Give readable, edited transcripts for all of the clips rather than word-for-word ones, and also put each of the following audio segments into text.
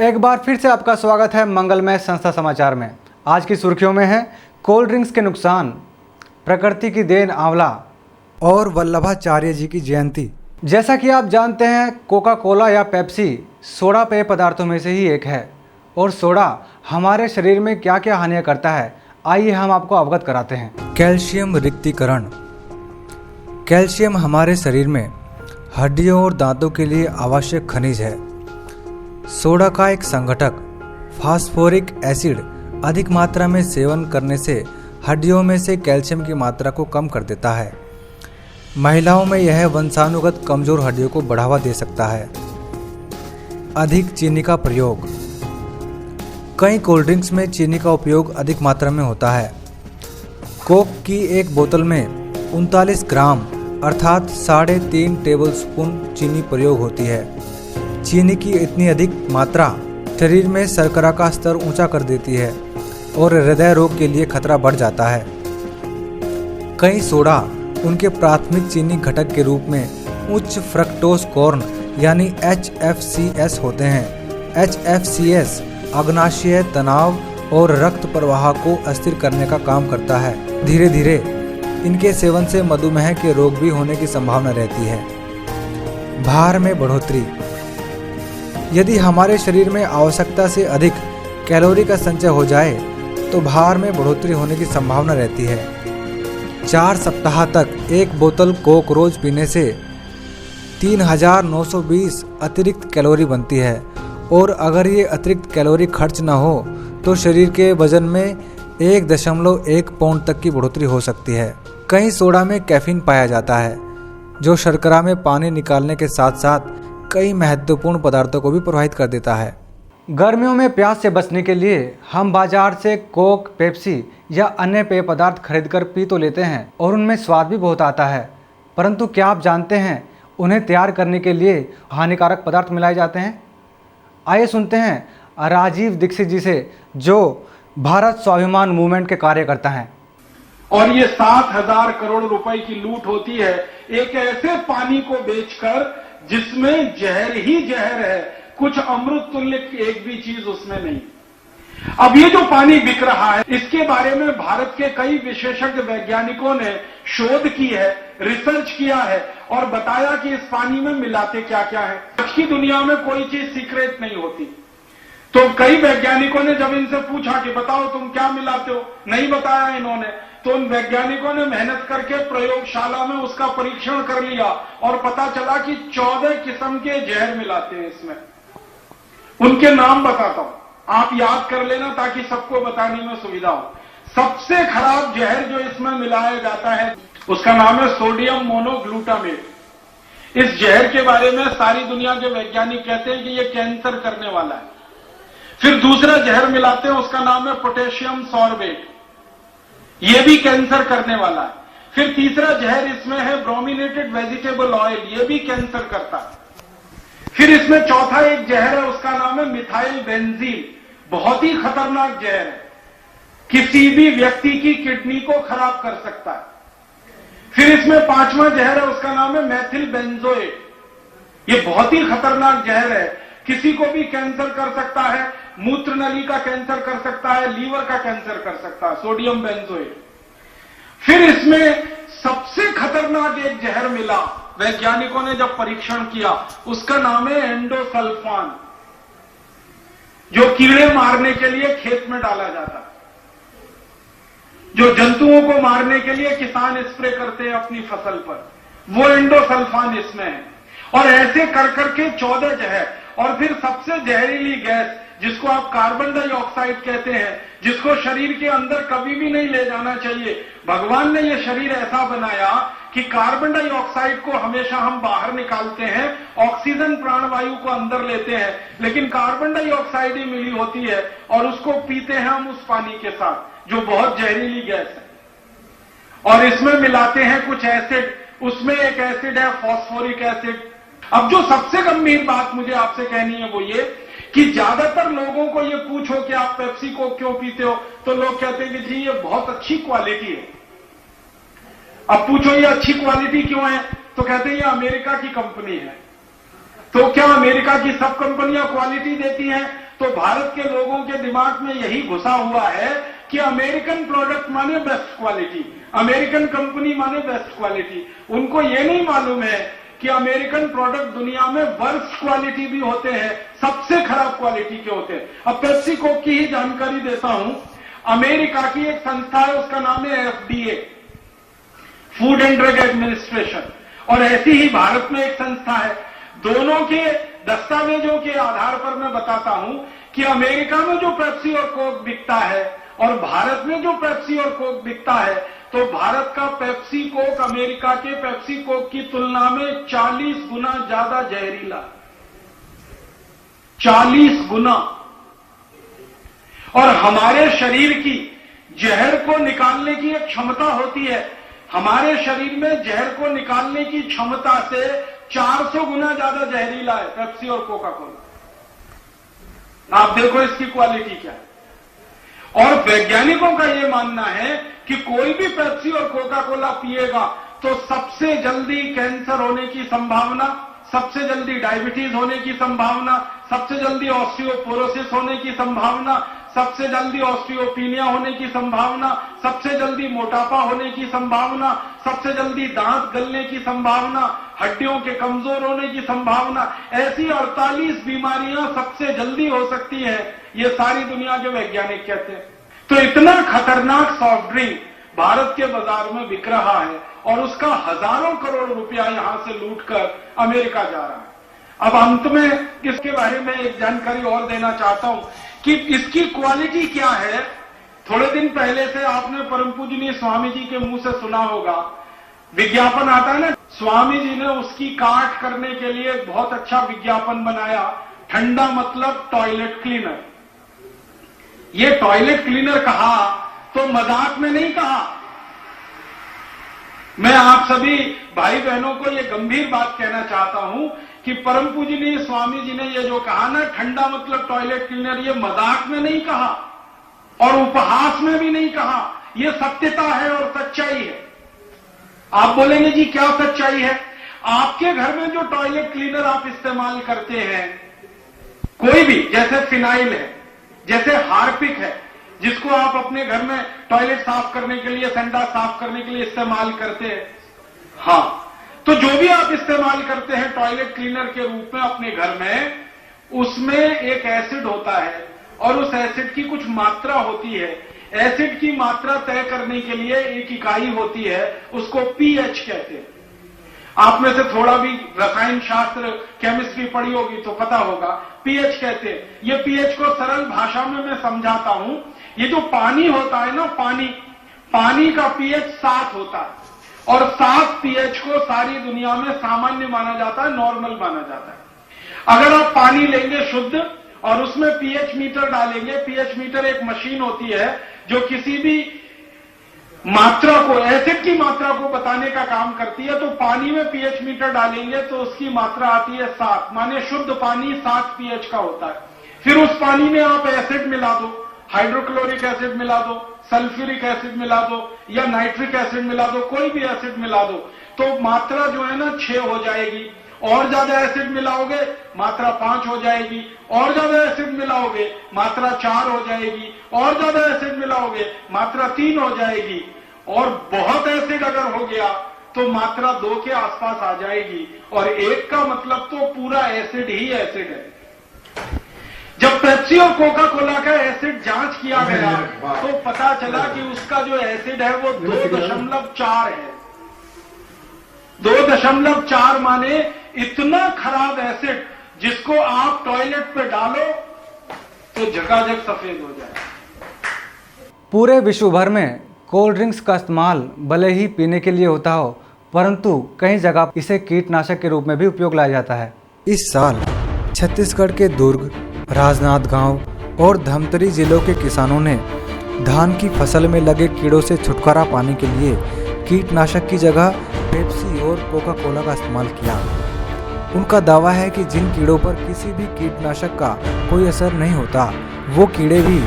एक बार फिर से आपका स्वागत है मंगलमय संस्था समाचार में। आज की सुर्खियों में है कोल्ड ड्रिंक्स के नुकसान, प्रकृति की देन आंवला और वल्लभाचार्य जी की जयंती। जैसा कि आप जानते हैं, कोका कोला या पेप्सी सोडा पेय पदार्थों में से ही एक है और सोडा हमारे शरीर में क्या क्या हानियां करता है, आइए हम आपको अवगत कराते हैं। कैल्शियम रिक्तीकरण। कैल्शियम हमारे शरीर में हड्डियों और दांतों के लिए आवश्यक खनिज है। सोडा का एक संघटक फास्फोरिक एसिड अधिक मात्रा में सेवन करने से हड्डियों में से कैल्शियम की मात्रा को कम कर देता है। महिलाओं में यह वंशानुगत कमजोर हड्डियों को बढ़ावा दे सकता है। अधिक चीनी का प्रयोग। कई कोल्ड ड्रिंक्स में चीनी का उपयोग अधिक मात्रा में होता है। कोक की एक बोतल में 39 ग्राम अर्थात 3.5 टेबल स्पून चीनी प्रयोग होती है। चीनी की इतनी अधिक मात्रा शरीर में शर्करा का स्तर ऊंचा कर देती है और हृदय रोग के लिए खतरा बढ़ जाता है। कई सोडा उनके प्राथमिक चीनी घटक के रूप में उच्च फ्रक्टोज कॉर्न यानी HFCS होते हैं। HFCS अग्नाशय तनाव और रक्त प्रवाह को अस्थिर करने का काम करता है। धीरे धीरे इनके सेवन से मधुमेह के रोग भी होने की संभावना रहती है। भार में बढ़ोतरी। यदि हमारे शरीर में आवश्यकता से अधिक कैलोरी का संचय हो जाए तो भार में बढ़ोतरी होने की संभावना रहती है। 4 सप्ताह तक एक बोतल कोक रोज पीने से 3920 अतिरिक्त कैलोरी बनती है और अगर ये अतिरिक्त कैलोरी खर्च न हो तो शरीर के वजन में 1.1 पाउंड तक की बढ़ोतरी हो सकती है। कई सोडा में कैफीन पाया जाता है जो शर्करा में पानी निकालने के साथ साथ कई महत्वपूर्ण पदार्थों को भी प्रभावित कर देता है। गर्मियों में प्यास से बचने के लिए हम बाजार से कोक, पेप्सी या अन्य पेय पदार्थ खरीदकर पी तो लेते हैं और उनमें स्वाद भी बहुत आता है, परंतु क्या आप जानते हैं उन्हें तैयार करने के लिए हानिकारक पदार्थ मिलाए जाते हैं? आइए सुनते हैं राजीव दीक्षित जी से, जो भारत स्वाभिमान मूवमेंट के कार्यकर्ता हैं। और ये 7,000 करोड़ रुपए की लूट होती है एक ऐसे पानी को बेचकर जिसमें जहर ही जहर है, कुछ अमृत तुल्य एक भी चीज उसमें नहीं। अब ये जो पानी बिक रहा है, इसके बारे में भारत के कई विशेषज्ञ वैज्ञानिकों ने शोध की है, रिसर्च किया है और बताया कि इस पानी में मिलाते क्या क्या है। आज की दुनिया में कोई चीज सीक्रेट नहीं होती। तो कई वैज्ञानिकों ने जब इनसे पूछा कि बताओ तुम क्या मिलाते हो, नहीं बताया इन्होंने, तो उन वैज्ञानिकों ने मेहनत करके प्रयोगशाला में उसका परीक्षण कर लिया और पता चला कि 14 किस्म के जहर मिलाते हैं इसमें। उनके नाम बताता हूं, आप याद कर लेना ताकि सबको बताने में सुविधा हो। सबसे खराब जहर जो इसमें मिलाया जाता है उसका नाम है सोडियम मोनोग्लूटामेट। इस जहर के बारे में सारी दुनिया के वैज्ञानिक कहते हैं कि यह कैंसर करने वाला है। फिर दूसरा जहर मिलाते हैं, उसका नाम है पोटेशियम सॉर्बेट, यह भी कैंसर करने वाला है। फिर तीसरा जहर इसमें है ब्रोमिनेटेड वेजिटेबल ऑयल, यह भी कैंसर करता है। फिर इसमें चौथा एक जहर है, उसका नाम है मिथाइल बेंजीन, बहुत ही खतरनाक जहर है, किसी भी व्यक्ति की किडनी को खराब कर सकता है। फिर इसमें 5वां जहर है, उसका नाम है मेथिल बेंजोएट, यह बहुत ही खतरनाक जहर है, किसी को भी कैंसर कर सकता है, मूत्र नली का कैंसर कर सकता है, लीवर का कैंसर कर सकता है, सोडियम बेंजोएट। फिर इसमें सबसे खतरनाक एक जहर मिला, वैज्ञानिकों ने जब परीक्षण किया, उसका नाम है एंडोसल्फान, जो कीड़े मारने के लिए खेत में डाला जाता है, जो जंतुओं को मारने के लिए किसान स्प्रे करते हैं अपनी फसल पर, वो एंडोसल्फान इसमें है। और ऐसे कर करके 14 जहर। और फिर सबसे जहरीली गैस जिसको आप कार्बन डाइऑक्साइड कहते हैं, जिसको शरीर के अंदर कभी भी नहीं ले जाना चाहिए। भगवान ने यह शरीर ऐसा बनाया कि कार्बन डाइऑक्साइड को हमेशा हम बाहर निकालते हैं, ऑक्सीजन प्राणवायु को अंदर लेते हैं, लेकिन कार्बन डाइऑक्साइड ही मिली होती है और उसको पीते हैं हम उस पानी के साथ, जो बहुत जहरीली गैस है। और इसमें मिलाते हैं कुछ एसिड, उसमें एक एसिड है फॉस्फोरिक एसिड। अब जो सबसे गंभीर बात मुझे आपसे कहनी है वो ये कि ज्यादातर लोगों को ये पूछो कि आप पेप्सी को क्यों पीते हो, तो लोग कहते हैं कि जी ये बहुत अच्छी क्वालिटी है। अब पूछो ये अच्छी क्वालिटी क्यों है, तो कहते हैं ये अमेरिका की कंपनी है। तो क्या अमेरिका की सब कंपनियां क्वालिटी देती हैं? तो भारत के लोगों के दिमाग में यही घुसा हुआ है कि अमेरिकन प्रोडक्ट माने बेस्ट क्वालिटी, अमेरिकन कंपनी माने बेस्ट क्वालिटी। उनको ये नहीं मालूम है कि अमेरिकन प्रोडक्ट दुनिया में वर्स्ट क्वालिटी भी होते हैं, सबसे खराब क्वालिटी के होते हैं। अब पेप्सी कोक की ही जानकारी देता हूं। अमेरिका की एक संस्था है, उसका नाम है FDA, food and drug administration, और ऐसी ही भारत में एक संस्था है। दोनों के दस्तावेजों के आधार पर मैं बताता हूं कि अमेरिका में जो पेप्सी और कोक बिकता है और भारत में जो पेप्सी और कोक बिकता है, तो भारत का पेप्सी कोक अमेरिका के पेप्सी कोक की तुलना में 40 गुना ज्यादा जहरीला, 40 गुना। और हमारे शरीर की जहर को निकालने की एक क्षमता होती है, हमारे शरीर में जहर को निकालने की क्षमता से 400 गुना ज्यादा जहरीला है पेप्सी और कोका कोला। आप देखो इसकी क्वालिटी क्या है। और वैज्ञानिकों का यह मानना है कि कोई भी पेप्सी और कोका कोला पिएगा तो सबसे जल्दी कैंसर होने की संभावना, सबसे जल्दी डायबिटीज होने की संभावना, सबसे जल्दी ऑस्टियोपोरोसिस होने की संभावना, सबसे जल्दी ऑस्टियोपीनिया होने की संभावना, सबसे जल्दी मोटापा होने की संभावना, सबसे जल्दी दांत गलने की संभावना, हड्डियों के कमजोर होने की संभावना, ऐसी 48 बीमारियां सबसे जल्दी हो सकती है, ये सारी दुनिया के वैज्ञानिक कहते हैं। तो इतना खतरनाक सॉफ्ट ड्रिंक भारत के बाजार में बिक रहा है और उसका हजारों करोड़ रुपया यहां से लूटकर अमेरिका जा रहा है। अब अंत में इसके बारे में एक जानकारी और देना चाहता हूं कि इसकी क्वालिटी क्या है। थोड़े दिन पहले से आपने परम पूजनीय स्वामी जी के मुंह से सुना होगा, विज्ञापन आता है ना, स्वामी जी ने उसकी काट करने के लिए एक बहुत अच्छा विज्ञापन बनाया, ठंडा मतलब टॉयलेट क्लीनर। ये टॉयलेट क्लीनर कहा तो मजाक में नहीं कहा। मैं आप सभी भाई बहनों को ये गंभीर बात कहना चाहता हूं कि परम पूजनीय स्वामी जी ने ये जो कहा ना, ठंडा मतलब टॉयलेट क्लीनर, ये मजाक में नहीं कहा और उपहास में भी नहीं कहा, ये सत्यता है और सच्चाई है। आप बोलेंगे जी क्या सच्चाई है? आपके घर में जो टॉयलेट क्लीनर आप इस्तेमाल करते हैं, कोई भी, जैसे फिनाइल है, जैसे हार्पिक है, जिसको आप अपने घर में टॉयलेट साफ करने के लिए, संडास साफ करने के लिए इस्तेमाल करते हैं, हाँ, तो जो भी आप इस्तेमाल करते हैं टॉयलेट क्लीनर के रूप में अपने घर में, उसमें एक एसिड होता है और उस एसिड की कुछ मात्रा होती है। एसिड की मात्रा तय करने के लिए एक इकाई होती है, उसको पीएच कहते हैं। आप में से थोड़ा भी रसायन शास्त्र, केमिस्ट्री पढ़ी होगी तो पता होगा, पीएच कहते हैं। ये पीएच को सरल भाषा में मैं समझाता हूं। ये जो पानी होता है ना, पानी का पीएच 7 होता है और 7 पीएच को सारी दुनिया में सामान्य माना जाता है, नॉर्मल माना जाता है। अगर आप पानी लेंगे शुद्ध और उसमें पीएच मीटर डालेंगे, पीएच मीटर एक मशीन होती है जो किसी भी मात्रा को, एसिड की मात्रा को बताने का काम करती है, तो पानी में पीएच मीटर डालेंगे तो उसकी मात्रा आती है 7, माने शुद्ध पानी 7 पीएच का होता है। फिर उस पानी में आप एसिड मिला दो, हाइड्रोक्लोरिक एसिड मिला दो, सल्फ्यूरिक एसिड मिला दो या नाइट्रिक एसिड मिला दो, कोई भी एसिड मिला दो, तो मात्रा जो है ना 6 हो जाएगी। और ज्यादा एसिड मिलाओगे मात्रा 5 हो जाएगी, और ज्यादा एसिड मिलाओगे मात्रा 4 हो जाएगी, और ज्यादा एसिड मिलाओगे मात्रा 3 हो जाएगी, और बहुत एसिड अगर हो गया तो मात्रा 2 के आसपास आ जाएगी। और 1 का मतलब तो पूरा एसिड ही एसिड है। जब पेप्सी और कोका कोला का एसिड जांच किया गया तो पता चला कि उसका जो एसिड है वो 2.4 है। 2.4 माने इतना खराब एसिड जिसको आप टॉयलेट पे डालो तो झकाझक सफेद हो जाए। पूरे विश्व भर में कोल्ड ड्रिंक्स का इस्तेमाल भले ही पीने के लिए होता हो, परंतु कई जगह इसे कीटनाशक के रूप में भी उपयोग लाया जाता है। इस साल छत्तीसगढ़ के दुर्ग, राजनांदगांव और धमतरी जिलों के किसानों ने धान की फसल में लगे कीड़ों से छुटकारा पाने के लिए कीटनाशक की जगह पेप्सी और कोका कोला का इस्तेमाल किया। उनका दावा है कि जिन कीड़ों पर किसी भी कीटनाशक का कोई असर नहीं होता, वो कीड़े भी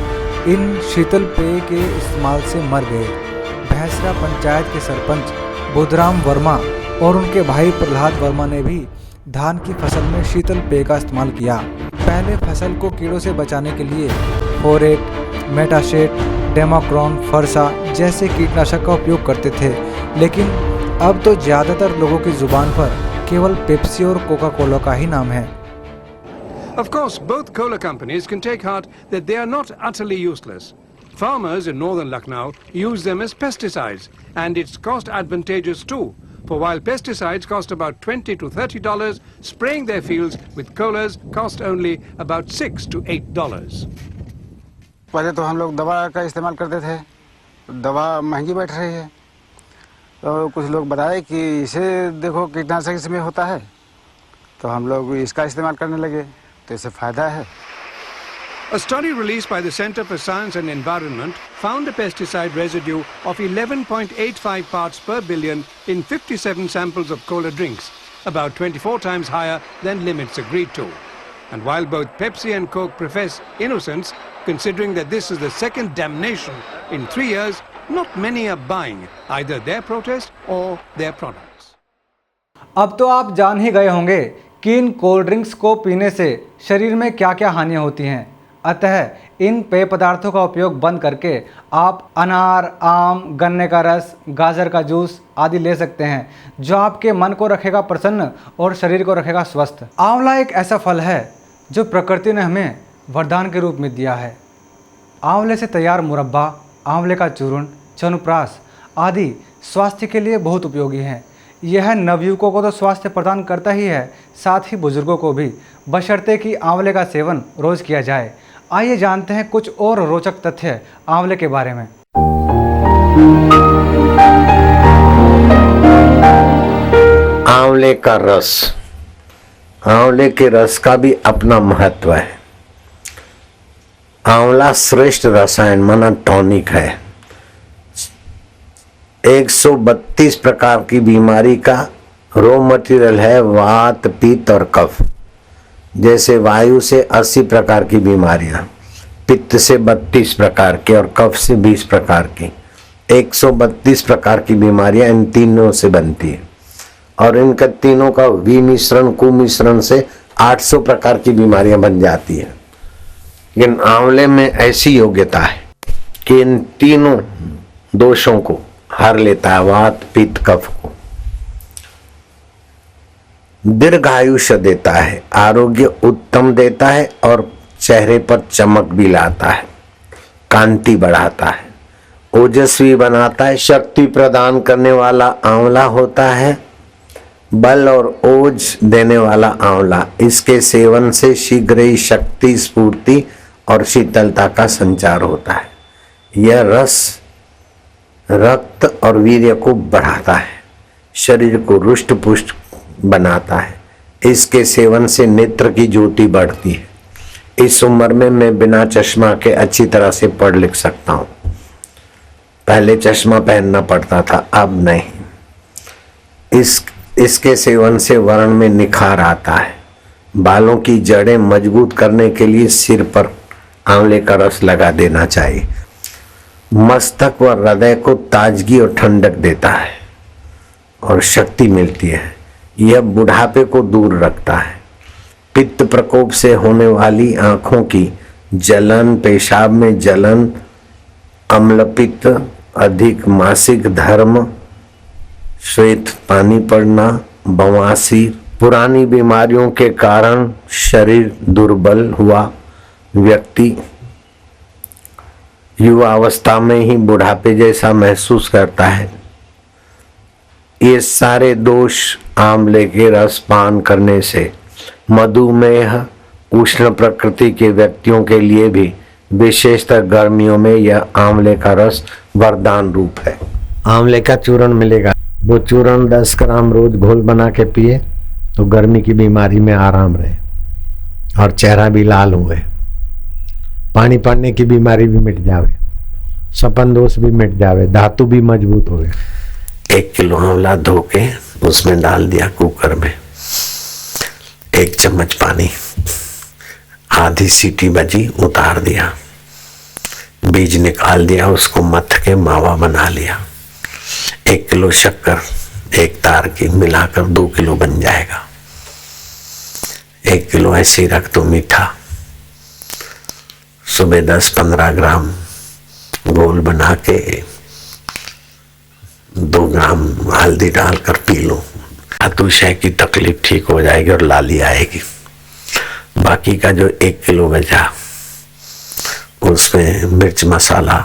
इन शीतल पेय के इस्तेमाल से मर गए। भैंसरा पंचायत के सरपंच बुधराम वर्मा और उनके भाई प्रहलाद वर्मा ने भी धान की फसल में शीतल पेय का इस्तेमाल किया। पहले फसल को कीड़ों से बचाने के लिए फोरेट, मेटाशेट, डेमाक्रॉन, फरसा जैसे कीटनाशक का उपयोग करते थे, लेकिन अब तो ज़्यादातर लोगों की जुबान पर केवल पेप्सी और कोका कोला का ही नाम है। Of course, both cola companies can take heart that they are not utterly useless. Farmers in northern Lucknow use them as pesticides, and it's cost advantageous too. For while pesticides cost about $20 to $30, spraying their fields with colas cost only about $6 to $8. पहले तो हम लोग दवा का इस्तेमाल करते थे, दवा महंगी बैठ रही है, तो कुछ लोग बताए कि इसे देखो कीटनाशक इसमें होता है, तो हम लोग इसका इस्तेमाल करने लगे, तो इससे फ़ायदा है। A study released by the Center for Science and Environment found a pesticide residue of 11.85 parts per billion in 57 samples of cola drinks, about 24 times higher than limits agreed to. And while both Pepsi and Coke profess innocence, considering that this is the second damnation in 3 years, not many are buying either their protest or their products. अब तो आप जान ही गए होंगे कि in cold drinks को पीने से शरीर में क्या क्या हानियाँ होती हैं। अतः इन पेय पदार्थों का उपयोग बंद करके आप अनार, आम, गन्ने का रस, गाजर का जूस आदि ले सकते हैं, जो आपके मन को रखेगा प्रसन्न और शरीर को रखेगा स्वस्थ। आंवला एक ऐसा फल है जो प्रकृति ने हमें वरदान के रूप में दिया है। आंवले से तैयार मुरब्बा, आंवले का चूर्ण, च्यवनप्राश आदि स्वास्थ्य के लिए बहुत उपयोगी हैं। यह नवयुवकों को तो स्वास्थ्य प्रदान करता ही है, साथ ही बुजुर्गों को भी, बशर्ते कि आंवले का सेवन रोज़ किया जाए। आइए जानते हैं कुछ और रोचक तथ्य आंवले के बारे में। आंवले का रस, आंवले के रस का भी अपना महत्व है। आंवला श्रेष्ठ रसायन माना टॉनिक है। 132 प्रकार की बीमारी का रॉ मटेरियल है। वात, पित्त और कफ। जैसे वायु से 80 प्रकार की बीमारियां, पित्त से 32 प्रकार की और कफ से 20 प्रकार की, 132 प्रकार की बीमारियां इन तीनों से बनती है। और इनका तीनों का विमिश्रण, कुमिश्रण से 800 प्रकार की बीमारियां बन जाती है। लेकिन आंवले में ऐसी योग्यता है कि इन तीनों दोषों को हर लेता है, वात, पित्त, कफ को। दीर्घायुष्य देता है, आरोग्य उत्तम देता है और चेहरे पर चमक भी लाता है, कांति बढ़ाता है, ओजस्वी बनाता है, शक्ति प्रदान करने वाला आंवला होता है, बल और ओज देने वाला आंवला। इसके सेवन से शीघ्र ही शक्ति, स्फूर्ति और शीतलता का संचार होता है। यह रस रक्त और वीर्य को बढ़ाता है, शरीर को रुष्ट पुष्ट बनाता है। इसके सेवन से नेत्र की ज्योति बढ़ती है। इस उम्र में मैं बिना चश्मा के अच्छी तरह से पढ़ लिख सकता हूँ। पहले चश्मा पहनना पड़ता था, अब नहीं। इसके सेवन से वर्ण में निखार आता है। बालों की जड़ें मजबूत करने के लिए सिर पर आंवले का रस लगा देना चाहिए। मस्तक व हृदय को ताजगी और ठंडक देता है और शक्ति मिलती है। यह बुढ़ापे को दूर रखता है। पित्त प्रकोप से होने वाली आंखों की जलन, पेशाब में जलन, अम्लपित्त, अधिक मासिक धर्म, श्वेत पानी पड़ना, बवासीर, पुरानी बीमारियों के कारण शरीर दुर्बल हुआ व्यक्ति युवा अवस्था में ही बुढ़ापे जैसा महसूस करता है, ये सारे दोष आंवले के रस पान करने से मधुमेह, उष्ण प्रकृति के व्यक्तियों के लिए भी, विशेषतर गर्मियों में यह आंवले का रस वरदान रूप है। आंवले का चूर्ण मिलेगा, वो चूर्ण 10 ग्राम रोज घोल बना के पिए तो गर्मी की बीमारी में आराम रहे और चेहरा भी लाल हुए, पानी पड़ने की बीमारी भी मिट जावे, सपन दोष भी मिट जावे, धातु भी मजबूत होवे। 1 किलो आंवला धो के उसमें डाल दिया कुकर में, 1 चम्मच पानी, आधी सीटी बजी, उतार दिया, बीज निकाल दिया, उसको मथ के मावा बना लिया। 1 किलो शक्कर 1 तार की मिलाकर 2 किलो बन जाएगा। 1 किलो ऐसे ही रख दो मीठा, सुबह 10-15 ग्राम घोल बना के 2 ग्राम हल्दी डालकर पी लो, अतिशय की तकलीफ ठीक हो जाएगी और लाली आएगी। बाकी का जो 1 किलो बचा उसमें मिर्च मसाला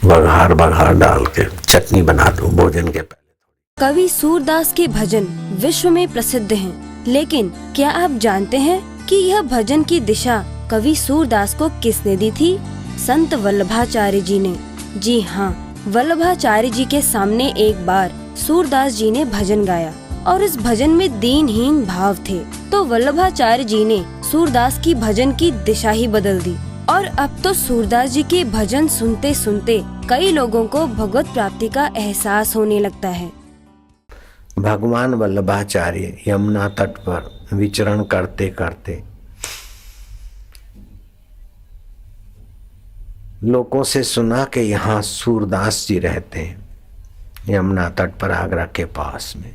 बघार डाल के चटनी बना दो भोजन के पहले। कवि सूरदास के भजन विश्व में प्रसिद्ध हैं, लेकिन क्या आप जानते हैं कि यह भजन की दिशा कवि सूरदास को किसने दी थी? संत वल्लभाचार्य जी ने। जी हाँ, वल्लभाचार्य जी के सामने एक बार सूरदास जी ने भजन गाया और इस भजन में दीनहीन भाव थे, तो वल्लभाचार्य जी ने सूरदास की भजन की दिशा ही बदल दी और अब तो सूरदास जी के भजन सुनते सुनते कई लोगों को भगवत प्राप्ति का एहसास होने लगता है। भगवान वल्लभाचार्य यमुना तट पर विचरण करते करते लोगों से सुना कि यहाँ सूरदास जी रहते हैं यमुना तट पर आगरा के पास में।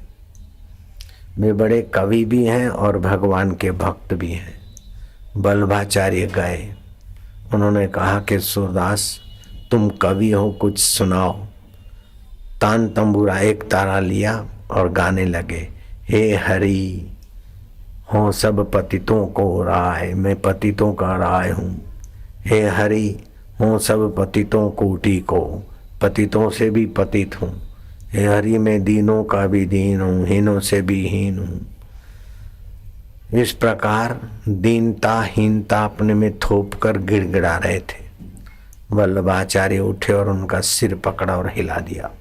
वे बड़े कवि भी हैं और भगवान के भक्त भी हैं। वल्लभाचार्य गए, उन्होंने कहा कि सूरदास तुम कवि हो, कुछ सुनाओ। तान तंबूरा एक तारा लिया और गाने लगे, हे हरि हो सब पतितों को राय, मैं पतितों का राय हूँ। हे हरि हो सब पतितों कोटि को, पतितों से भी पतित हूँ। हे हरि मैं दीनों का भी दीन हूँ, हीनों से भी हीन हूँ। इस प्रकार दीनता हीनता अपने में थोप कर गिड़गिड़ा रहे थे। वल्लभाचार्य उठे और उनका सिर पकड़ा और हिला दिया।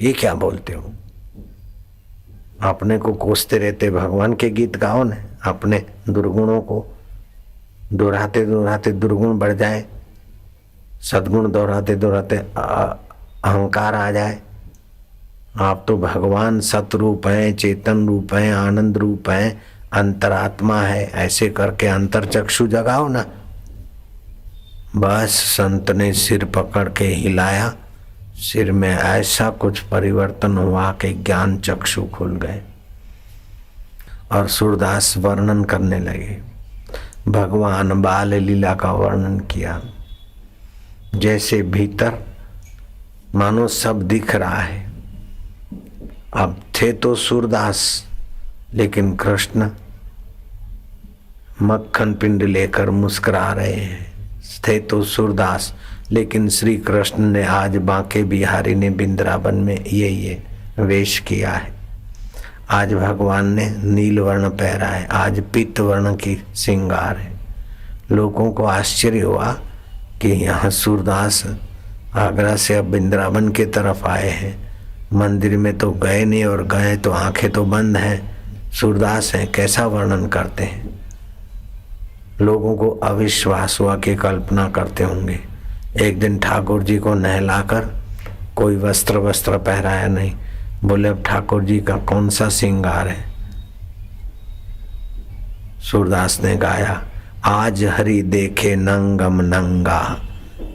ये क्या बोलते हो? अपने को कोसते रहते, भगवान के गीत गाओ न। अपने दुर्गुणों को दोहराते दोहराते दुर्गुण बढ़ जाए, सद्गुण दोहराते दोहराते अहंकार आ जाए। आप तो भगवान सतरूप हैं, चेतन रूप हैं, आनंद रूप हैं, अंतरात्मा है, ऐसे करके अंतरचक्षु जगाओ ना। बस संत ने सिर पकड़ के हिलाया, सिर में ऐसा कुछ परिवर्तन हुआ कि ज्ञान चक्षु खुल गए और सूरदास वर्णन करने लगे। भगवान बाल लीला का वर्णन किया, जैसे भीतर मानो सब दिख रहा है। अब थे तो सूरदास, लेकिन कृष्ण मक्खन पिंड लेकर मुस्कुरा रहे हैं। थे तो सूरदास, लेकिन श्री कृष्ण ने आज बांके बिहारी ने वृंदावन में ये वेश किया है। आज भगवान ने नील वर्ण पहना है, आज पीत वर्ण की श्रृंगार है। लोगों को आश्चर्य हुआ कि यहाँ सूरदास आगरा से अब वृंदावन की तरफ आए हैं। मंदिर में तो गए नहीं, और गए तो आंखें तो बंद हैं। सूरदास हैं, कैसा वर्णन करते हैं। लोगों को अविश्वास हुआ कि कल्पना करते होंगे। एक दिन ठाकुर जी को नहलाकर कोई वस्त्र पहराया नहीं। बोले अब ठाकुर जी का कौन सा श्रृंगार है। सूरदास ने गाया, आज हरि देखे नंगम नंगा,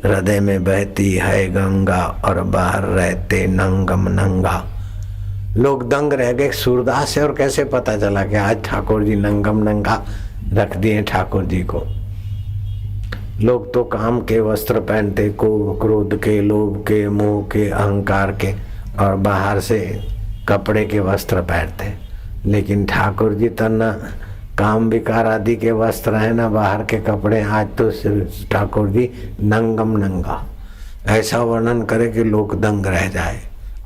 हृदय में बहती है गंगा और बाहर रहते नंगम नंगा। लोग दंग रह गए, सूरदास है और कैसे पता चला कि आज ठाकुर जी नंगम नंगा रख दिए ठाकुर जी को। लोग तो काम के वस्त्र पहनते, को क्रोध के, लोभ के, मोह के, अहंकार के, और बाहर से कपड़े के वस्त्र पहनते। लेकिन ठाकुर जी तो न काम विकार आदि के वस्त्र है, ना बाहर के कपड़े। आज तो ठाकुर जी नंगम नंगा, ऐसा वर्णन करे कि लोग दंग रह जाए।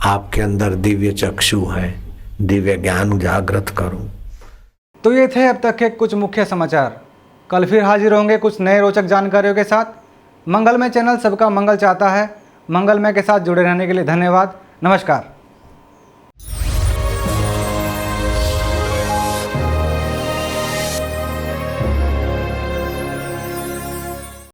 आपके अंदर दिव्य चक्षु है, दिव्य ज्ञान जागृत करो। तो ये थे अब तक के कुछ मुख्य समाचार। कल फिर हाजिर होंगे कुछ नए रोचक जानकारियों के साथ। मंगलमय चैनल सबका मंगल चाहता है। मंगलमय के साथ जुड़े रहने के लिए धन्यवाद। नमस्कार।